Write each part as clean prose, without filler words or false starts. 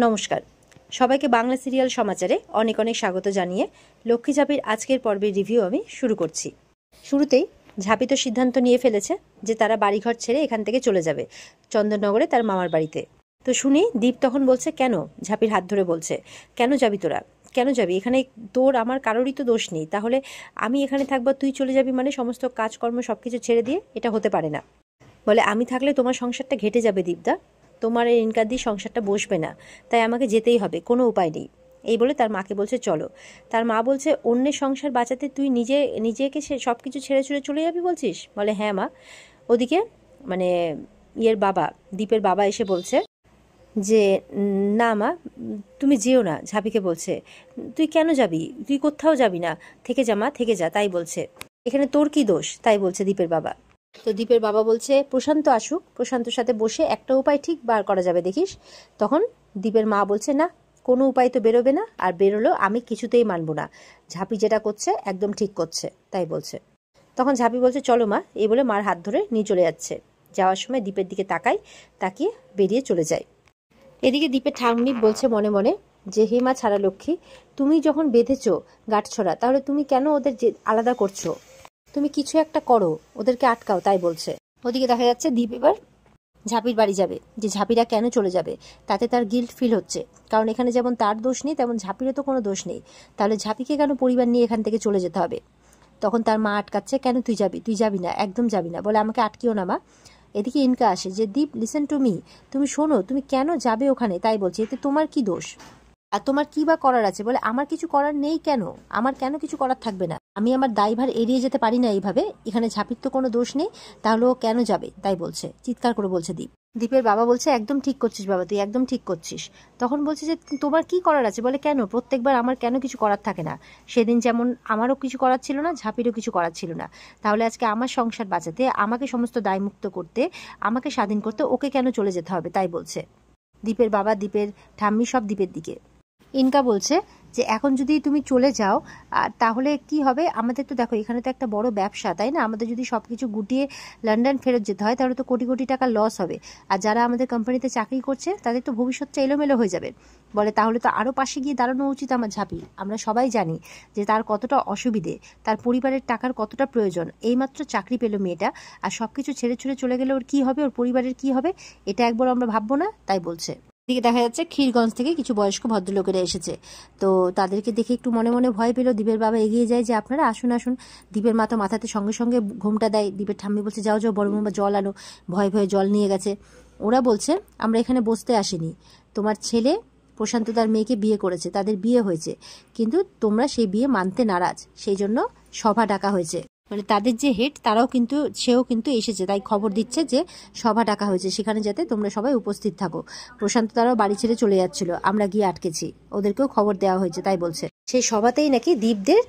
নমস্কার, সবাইকে বাংলা সিরিয়াল সমাচারে অনেক অনেক স্বাগত জানিয়ে লক্ষ্মী ঝাঁপির আজকের পর্বের রিভিউ আমি শুরু করছি। শুরুতেই ঝাঁপি তো সিদ্ধান্ত নিয়ে ফেলেছে যে তারা বাড়িঘর ছেড়ে এখান থেকে চলে যাবে চন্দননগরে তার মামার বাড়িতে। তো শুনি দীপ তখন বলছে, কেন? ঝাঁপির হাত ধরে বলছে, কেন যাবি তোরা, কেন যাবি? এখানে তোর আমার কারোরই তো দোষ নেই, তাহলে আমি এখানে থাকবো তুই চলে যাবি মানে সমস্ত কাজকর্ম সবকিছু ছেড়ে দিয়ে? এটা হতে পারে না। বলে, আমি থাকলে তোমার সংসারটা ঘেটে যাবে দীপদা, তোমার এই ইনকাম দিয়ে সংসারটা বসবে না, তাই আমাকে যেতেই হবে, কোনো উপায় নেই। এই বলে তার মাকে বলছে চলো। তার মা বলছে, অন্যের সংসার বাঁচাতে তুই নিজেকে সব কিছু ছেড়ে ছুড়ে চলে যাবি বলছিস? বলে, হ্যাঁ মা। ওদিকে মানে বাবা, দীপের বাবা এসে বলছে যে না মা, তুমি যেও না। ঝাঁপিকে বলছে, তুই কেন যাবি? তুই কোথাও যাবি না, থেকে যা মা, থেকে যা, তাই বলছে। এখানে তোর কি দোষ, তাই বলছে দীপের বাবা। তো দীপের বাবা বলছে, প্রশান্ত আসুক, প্রশান্তর সাথে বসে একটা উপায় ঠিক বার করা যাবে দেখিস। তখন দীপের মা বলছে, না, কোনো উপায় তো বেরোবে না, আর বেরোলো আমি কিছুতেই মানব না, ঝাঁপি যেটা করছে একদম ঠিক করছে, তাই বলছে। তখন ঝাঁপি বলছে, চলো মা, এই বলে মার হাত ধরে নিয়ে চলে যাচ্ছে। যাওয়ার সময় দীপের দিকে তাকিয়ে বেরিয়ে চলে যায়। এদিকে দীপের ঠাম্মি বলছে মনে মনে যে, হে মা ছাড়া লক্ষ্মী, তুমি যখন বেঁধেছ গাঁটছড়া, তাহলে তুমি কেন ওদের আলাদা করছো? তুমি কিছু একটা করো, ওদেরকে আটকাও, তাই বলছে। ওদিকে দেখা যাচ্ছে দীপ এবার ঝাঁপির বাড়ি যাবে, যে ঝাঁপিরা কেন চলে যাবে তাতে তার গিল্ট ফিল হচ্ছে, কারণ এখানে যেমন তার দোষ নেই তেমন ঝাঁপিরও তো কোনো দোষ নেই, তাহলে ঝাঁপিকে কেন পরিবার নিয়ে এখান থেকে চলে যেতে হবে? তখন তার মা আটকাচ্ছে, কেন তুই যাবি? তুই যাবি না, একদম যাবি না। বলে, আমাকে আটকিও না মা। এদিকে ইনকা আসে যে, দীপ লিসেন টু মি, তুমি শোনো, তুমি কেন যাবে ওখানে, তাই বলছে, এতে তোমার কি দোষ আর তোমার কি বা করার আছে? বলে, আমার কিছু করার নেই। কেন? আমার কেন কিছু করার থাকবে না? আমি আমার দায়ভার এড়িয়ে যেতে পারি না এইভাবে? এখানে ঝাঁপির তো কোনো দোষ নেই, তাহলে ও কেন যাবে, তাই বলছে, চিৎকার করে বলছে দীপ। দীপের বাবা বলছে, একদম ঠিক করছিস বাবা, তুই একদম ঠিক করছিস। তখন বলছে যে, তোমার কি করার আছে? বলে, কেন? প্রত্যেকবার আমার কেন কিছু করার থাকে না? সেদিন যেমন আমারও কিছু করার ছিল না, ঝাঁপিরও কিছু করার ছিল না, তাহলে আজকে আমার সংসার বাঁচাতে, আমাকে সমস্ত দায়মুক্ত করতে, আমাকে স্বাধীন করতে ওকে কেন চলে যেতে হবে, তাই বলছে। দীপের বাবা, দীপের ঠাম্মি সব দীপের দিকে। ইনকা বলছে যে, এখন যদি তুমি চলে যাও তাহলে কি হবে? আমাদের তো দেখো এখানে তো একটা বড় ব্যবসা, তাই না? আমাদের যদি সবকিছু গুটিয়ে লন্ডন ফেরত যেতে হয় তাহলে তো কোটি কোটি টাকা লস হবে, আর যারা আমাদের কোম্পানিতে চাকরি করছে তাদের তো ভবিষ্যৎটা এলোমেলো হয়ে যাবে। বলে, তাহলে তো আরও পাশে গিয়ে দাঁড়ানো উচিত আমার ঝাঁপি। আমরা সবাই জানি যে তার কতটা অসুবিধে, তার পরিবারের টাকার কতটা প্রয়োজন। এইমাত্র চাকরি পেল মেয়েটা, আর সবকিছু ছেড়ে ছুড়ে চলে গেলে ওর কি হবে, ওর পরিবারের কি হবে, এটা একবার আমরা ভাববো না, তাই বলছে। দিকে দেখা যাচ্ছে ক্ষীরগঞ্জ থেকে কিছু বয়স্ক ভদ্রলোকেরা এসেছে, তো তাদেরকে দেখে একটু মনে মনে ভয় পেল। দীপের বাবা এগিয়ে যায় যে, আপনারা আসুন আসুন। দীপের মা তো মাথাতে সঙ্গে সঙ্গে ঘোমটা দেয়। দীপের ঠাম্মি বলছে, যাও যাও বড় মামা জল আনো। ভয়ে ভয়ে জল নিয়ে গেছে। ওরা বলছে, আমরা এখানে বসতে আসিনি, তোমার ছেলে প্রশান্ত তার মেয়েকে বিয়ে করেছে, তাদের বিয়ে হয়েছে, কিন্তু তোমরা সেই বিয়ে মানতে নারাজ, সেই জন্য সভা ডাকা হয়েছে। মানে তাদের যে হেড সেও কিন্তু এসেছে, তাই খবর দিচ্ছে যে সভা ডাকা হয়েছে, সেখানে যাতে তোমরা সবাই উপস্থিত থাকো। প্রশান্ত তারাও বাড়ি ছেড়ে চলে যাচ্ছিল, আমরা গিয়ে আটকেছি, ওদেরকেও খবর দেওয়া হয়েছে, তাই বলছে। সেই সভাতেই নাকি দীপদের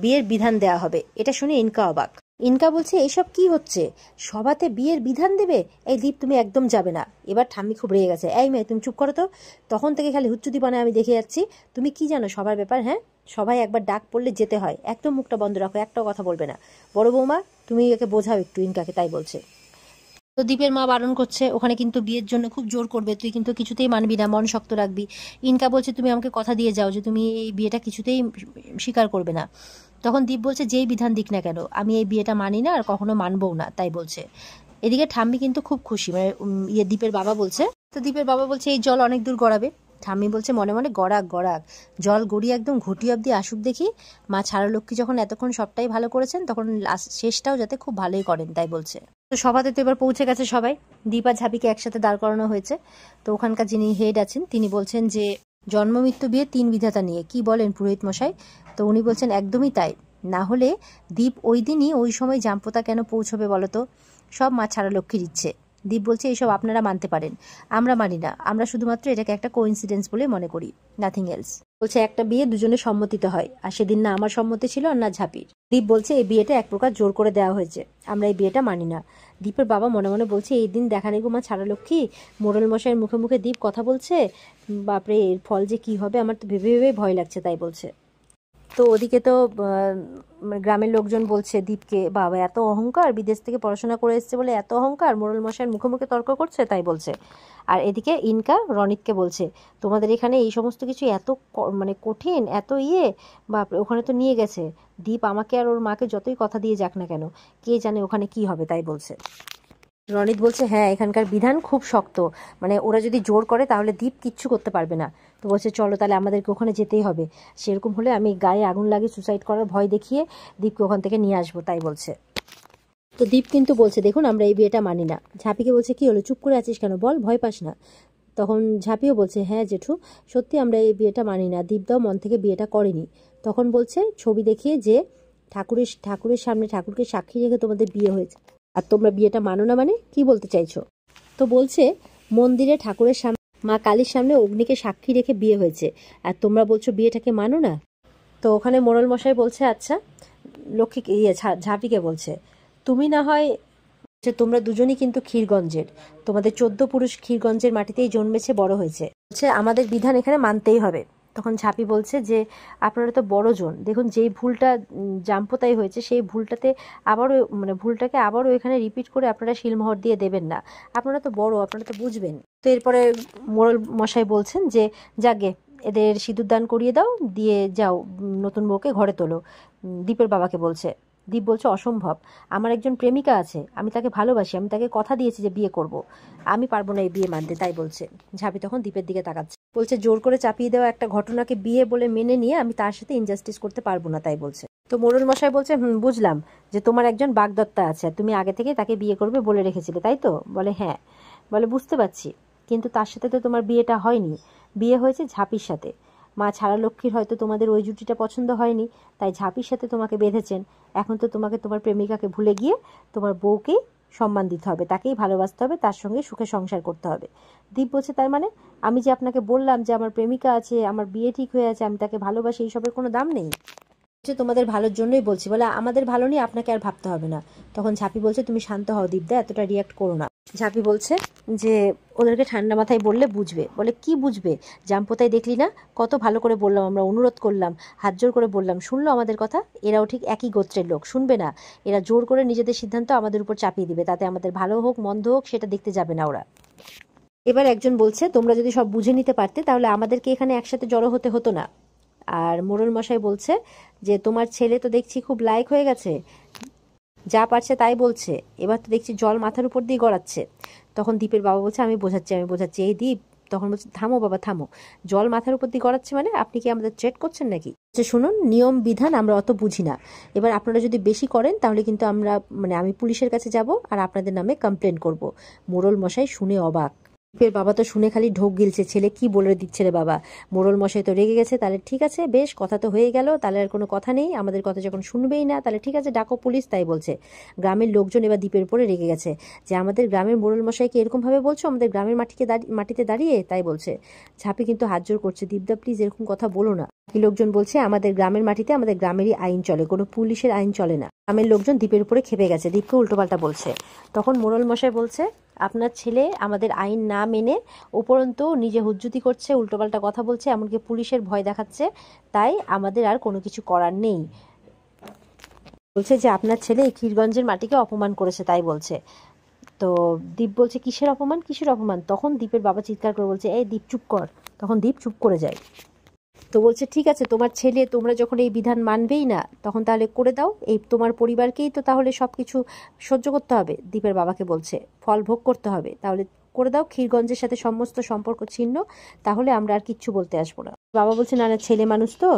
বিয়ের বিধান দেওয়া হবে। এটা শুনে ইনকা অবাক। ইনকা বলছে, এসব কি হচ্ছে? সভাতে বিয়ের বিধান দেবে? এই দীপ, তুমি একদম যাবে না। এবার ঠাম্মি খুব রেগে গেছে, এই মেয়ে তুমি চুপ করো তো, তখন থেকে খালি হুচ্চুতি বানায় আমি দেখে যাচ্ছি, তুমি কি জানো সবার ব্যাপার? হ্যাঁ, সবাই একবার ডাক পড়লে যেতে হয়, একদম মুখটা বন্ধ রাখো, একটাও কথা বলবে না। বড় বৌমা, তুমি একে বোঝাও একটু ইনকাকে, তাই বলছে। তো দীপের মা বারণ করছে, ওখানে কিন্তু বিয়ের জন্য খুব জোর করবে, তুই কিন্তু কিছুতেই মানবি না, মন শক্ত রাখবি। ইনকা বলছে, তুমি আমাকে কথা দিয়ে যাও যে তুমি এই বিয়েটা কিছুতেই স্বীকার করবে না। তখন দীপ বলছে, যেই বিধান দিক না কেন, আমি এই বিয়েটা মানি না আর কখনো মানবও না, তাই বলছে। এদিকে ঠাম্মি কিন্তু খুব খুশি, মানে দীপের বাবা বলছে। তো দীপের বাবা বলছে, এই জল অনেক দূর গড়াবে। ঠাম্মি বলছে মনে মনে, গড়াক গড়াক, জল গড়িয়ে একদম ঘুটি অব্দি আসুক দেখি। মা ছাড়া লক্ষ্মী যখন এতক্ষণ সবটাই ভালো করেছেন, তখন শেষটাও যাতে খুব ভালোই করেন, তাই বলছে। তো সভাতে তো এবার পৌঁছে গেছে সবাই, দীপ আর ঝাঁপিকে একসাথে দাঁড় করানো হয়েছে। তো ওখানকার যিনি হেড আছেন তিনি বলছেন যে, জন্ম মৃত্যু বিয়ে 3 বিধাতা নিয়ে কি বলেন পুরোহিত মশাই? তো উনি বলছেন, একদমই তাই, না হলে দীপ ওই দিনই ওই সময় জাম্পোতা কেন পৌঁছবে বলতো? সব মা ছাড়া লক্ষ্মীর ইচ্ছে। দীপ বলছে, এইসব আপনারা মানতে পারেন, আমরা মানি না, আমরা শুধুমাত্র এটাকে একটা কোইন্সিডেন্স বলে মনে করি, নাথিং এলস। বলছে, একটা বিয়ে দুজনের সম্মতিতে হয়, আর সেদিন না আমার সম্মতি ছিল আর না ঝাঁপির। দীপ বলছে, এই বিয়েটা এক প্রকার জোর করে দেওয়া হয়েছে, আমরা এই বিয়েটা মানি না। দীপের বাবা মনে মনে বলছে, এই দিন দেখা নেই গো মা ছাড়া লক্ষ্মী, মোড়ল মশাইয়ের মুখে মুখে দীপ কথা বলছে, বাপরে এর ফল যে কি হবে আমার তো ভেবে ভেবে ভয় লাগছে, তাই বলছে। তো ওদিকে তো গ্রামের লোকজন বলছে দীপকে, বাবা এত অহংকার, বিদেশ থেকে পড়াশোনা করে এসছে বলে এত অহংকার, মোড়ল মশাইয়ের মুখে মুখে তর্ক করছে তাই বলছে। আর এদিকে ইনকা রনিতকে বলছে তোমাদের এখানে এই সমস্ত কিছু এত মানে কঠিন, এত বাপরে, ওখানে তো নিয়ে গেছে দীপ আমাকে আর ওর মাকে, যতই কথা দিয়ে যাক না কেন, কে জানে ওখানে কি হবে তাই বলছে। রনিত বলছে হ্যাঁ এখানকার বিধান খুব শক্ত, মানে ওরা যদি জোর করে তাহলে দীপ কিচ্ছু করতে পারবে না। তো বলছে চলো তাহলে আমাদেরকে ওখানে যেতেই হবে, সেরকম হলে আমি গায়ে আগুন লাগিয়ে সুসাইড করার ভয় দেখিয়ে দীপকে ওখান থেকে নিয়ে আসবো তাই বলছে। তো দীপ কিন্তু বলছে দেখুন আমরা এই বিয়েটা মানি না। ঝাঁপিকে বলছে কি হলো, চুপ করে আছিস কেন, বল, ভয় পাস না। তখন ঝাঁপিও বলছে হ্যাঁ জেঠু, সত্যি আমরা এই বিয়েটা মানি না, দীপদাও মন থেকে বিয়েটা করেনি। তখন বলছে ছবি দেখিয়ে যে ঠাকুরের সামনে ঠাকুরকে সাক্ষী রেখে তোমাদের বিয়ে হয়েছে, আর তোমরা বিয়েটা মানো না, মানে কি বলতে চাইছো? তো বলছে মন্দিরে ঠাকুরের সামনে, মা কালীর সামনে অগ্নিকে সাক্ষী রেখে বিয়ে হয়েছে, আর তোমরা বলছো বিয়েটাকে মানো না। তো ওখানে মোড়ল মশাই বলছে আচ্ছা, লক্ষ্মী ঝাঁপিকে বলছে তুমি না হয়, তোমরা দুজনই কিন্তু ক্ষীরগঞ্জের, তোমাদের 14 পুরুষ ক্ষীরগঞ্জের মাটিতেই জন্মেছে, বড় হয়েছে, বলছে আমাদের বিধান এখানে মানতেই হবে। তখন ঝাঁপি বলছে যে আপনারা তো বড়জন, দেখুন যেই ভুলটা জাম্পতাই হয়েছে সেই ভুলটাতে আবারও, মানে ভুলটাকে আবারও এখানে রিপিট করে আপনারা শিলমোহর দিয়ে দেবেন না, আপনারা তো বড়, আপনারা তো বুঝবেন। তো এরপরে মোড়ল মশাই বলছেন যে যাগে এদের সিঁদুর দান করিয়ে দাও, দিয়ে যাও নতুন বউকে ঘরে তোলো। দীপের বাবাকে বলছে, দীপ বলছে অসম্ভব, আমার একজন প্রেমিকা আছে, আমি তাকে ভালোবাসি, আমি তাকে কথা দিয়েছি যে বিয়ে করব, আমি পারবো না এই বিয়ে মানতে তাই বলছে। ঝাঁপি তখন দীপের দিকে তাকাচ্ছে, বলছে জোর করে চাপিয়ে দেওয়া একটা ঘটনাকে বিয়ে বলে মেনে নিয়ে আমি তার সাথে ইনজাস্টিস করতে পারবো না তাই বলছে। তো মোড়ল মশাই বলছে বুঝলাম যে তোমার একজন বাগদত্তা আছে, তুমি আগে থেকে তাকে বিয়ে করবে বলে রেখেছিলে তাই তো? বলে হ্যাঁ। বলে বুঝতে পারছি, কিন্তু তার সাথে তো তোমার বিয়েটা হয়নি, বিয়ে হয়েছে ঝাঁপির সাথে। মা ছাড়া লক্ষ্মীর হয়তো তোমাদের ওই জুটিটা পছন্দ হয়নি, তাই ঝাঁপির সাথে তোমাকে বেঁধেছেন। এখন তো তোমাকে তোমার প্রেমিকাকে ভুলে গিয়ে তোমার বউকেই সম্মান দিতে হবে, তাকেই ভালোবাসতে হবে, তার সঙ্গে সুখে সংসার করতে হবে। দীপ বলছে তার মানে আমি যে আপনাকে বললাম যে আমার প্রেমিকা আছে, আমার বিয়ে ঠিক হয়ে আছে, আমি তাকে ভালোবাসি, এইসবের কোনো দাম নেই? তোমাদের ভালোর জন্যই বলছি। বলে আমাদের ভালো নিয়ে আপনাকে আর ভাবতে হবে না। তখন ঝাঁপি বলছে তুমি শান্ত হও দীপদা, এতটা রিয়াক্ট করো না। ঝাঁপি বলছে যে ওদেরকে ঠান্ডা মাথায় বললে বুঝবে। বলে কি বুঝবে, জাম্পোতাই দেখলি না, কত ভালো করে বললাম, আমরা অনুরোধ করলাম, হাত জোর করে বললাম, শুনলো আমাদের কথা? এরাও ঠিক একই গোত্রের লোক, শুনবে না? এরা জোর করে নিজেদের সিদ্ধান্ত আমাদের উপর চাপিয়ে দিবে, তাতে আমাদের ভালো হোক মন্দ হোক সেটা দেখতে যাবে না ওরা। এবার একজন বলছে তোমরা যদি সব বুঝে নিতে পারতে তাহলে আমাদেরকে এখানে একসাথে জড়ো হতে হতো না। আর মোড়ল মশাই বলছে যে তোমার ছেলে তো দেখছি খুব লায়ক হয়ে গেছে, যা পারছে তাই বলছে, এবার তো দেখছি জল মাথার উপর দিয়ে গড়াচ্ছে। তখন দীপের বাবা বলছে আমি বোঝাচ্ছি। এই দীপ তখন বলছে থামো বাবা থামো, জল মাথার উপর দিয়ে গড়াচ্ছে মানে আপনি কি আমাদের থ্রেট করছেন নাকি? শুনুন, নিয়ম বিধান আমরা অত বুঝি না, এবার আপনারা যদি বেশি করেন তাহলে কিন্তু আমি পুলিশের কাছে যাব আর আপনাদের নামে কমপ্লেন করব। মোড়ল মশাই শুনে অবাক। দীপের বাবা তো শুনে খালি ঢোক গিলছে, ছেলে কি বলে দিচ্ছে রে বাবা। মোড়ল মশাই তো রেগে গেছে, তাহলে ঠিক আছে বেশ, কথা তো হয়ে গেল, তাহলে আর কোনো কথা নেই, আমাদের কথা যখন শুনবেই না তাহলে ঠিক আছে ডাকো পুলিশ তাই বলছে। গ্রামের লোকজন এবার দীপের উপরে রেগে গেছে যে আমাদের গ্রামের মোড়ল মশাইকে এরকম ভাবে বলছো, আমাদের গ্রামের মাটিতে দাঁড়িয়ে তাই বলছে। ঝাঁপি কিন্তু হাত জোর করছে, দীপদা প্লিজ এরকম কথা বলো না। বাকি লোকজন বলছে আমাদের গ্রামের মাটিতে আমাদের গ্রামেরই আইন চলে, কোনো পুলিশের আইন চলে না। গ্রামের লোকজন দীপের উপরে খেপে গেছে, দীপকে উল্টোপাল্টা বলছে। তখন মোড়ল মশাই বলছে আপনার ছেলে আমাদের আইন না মেনে উপরন্তু নিজে হুজ্জুতি করছে, উল্টোপাল্টা কথা বলছে, এমনকি পুলিশের ভয় দেখাচ্ছে, তাই আমাদের আর কোনো কিছু করার নেই। বলছে যে আপনার ছেলে এই ক্ষীরগঞ্জের মাটিকে অপমান করেছে তাই বলছে। তো দীপ বলছে কিসের অপমান, কিসের অপমান? তখন দীপের বাবা চিৎকার করে বলছে এই দীপ চুপ কর। তখন দীপ চুপ করে যায়। তো বলছে ঠিক আছে তোমার ছেলে, তোমরা যখন এই বিধান মানবেই না তখন তাহলে করে দাও, এই তোমার পরিবারকেই তো তাহলে সবকিছু সহ্য করতে হবে। দীপের বাবাকে বলছে ফল ভোগ করতে হবে, তাহলে করে দাও, ক্ষীরগঞ্জের সাথে সমস্ত সম্পর্ক ছিন্ন, তাহলে আমরা আর কিচ্ছু বলতে আসবো না। বাবা বলছে না না, ছেলে মানুষ তো,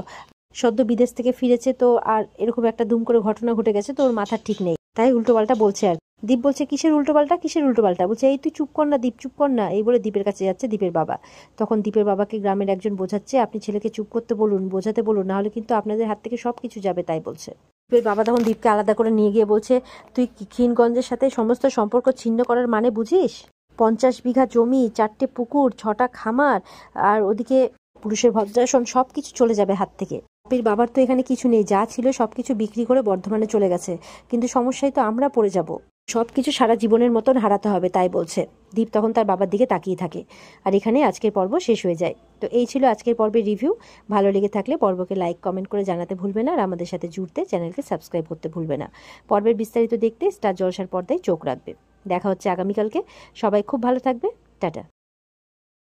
সদ্য বিদেশ থেকে ফিরেছে, তো আর এরকম একটা দুম করে ঘটনা ঘটে গেছে, তো ওর মাথার ঠিক নেই, তাই উল্টোপাল্টা বলছে আর। দীপ বলছে কিসের উল্টোপাল্টা, কিসের উল্টোপাল্টা? বলছে এই তুই চুপ কর না দীপ, চুপ কর না, এই বলে দীপের কাছে যাচ্ছে দীপের বাবা। তখন দীপের বাবাকে গ্রামের একজন বোঝাচ্ছে আপনি ছেলেকে চুপ করতে বলুন, বোঝাতে বলুন, নাহলে কিন্তু আপনাদের হাত থেকে সবকিছু যাবে তাই বলছে। দীপের বাবা তখন দীপকে আলাদা করে নিয়ে গিয়ে বলছে তুই ক্ষীরগঞ্জের সাথে সমস্ত সম্পর্ক ছিন্ন করার মানে বুঝিস? 50 বিঘা জমি, 4টে পুকুর, 6টা খামার, আর ওদিকে পুরুষের ভদ্রাসন, সবকিছু চলে যাবে হাত থেকে। বাপির বাবার তো এখানে কিছু নেই, যা ছিল সবকিছু বিক্রি করে বর্ধমানে চলে গেছে, কিন্তু সমস্যায় তো আমরা পড়ে যাব, সবকিছু সারা জীবনের মতন হারাতে হবে তাই বলছে। দীপ তখন তার বাবার দিকে তাকিয়ে থাকে। আর এখানে আজকের পর্ব শেষ হয়ে যায়। তো এই ছিল আজকের পর্বের রিভিউ। ভালো লেগে থাকলে পর্বকে লাইক কমেন্ট করে জানাতে ভুলবে না, আর আমাদের সাথে জুড়তে চ্যানেলকে সাবস্ক্রাইব করতে ভুলবে না। পর্বের বিস্তারিত দেখতে স্টার জলসার পর্দায় চোখ রাখবে। দেখা হচ্ছে আগামীকালকে। সবাই খুব ভালো থাকবে। টাটা।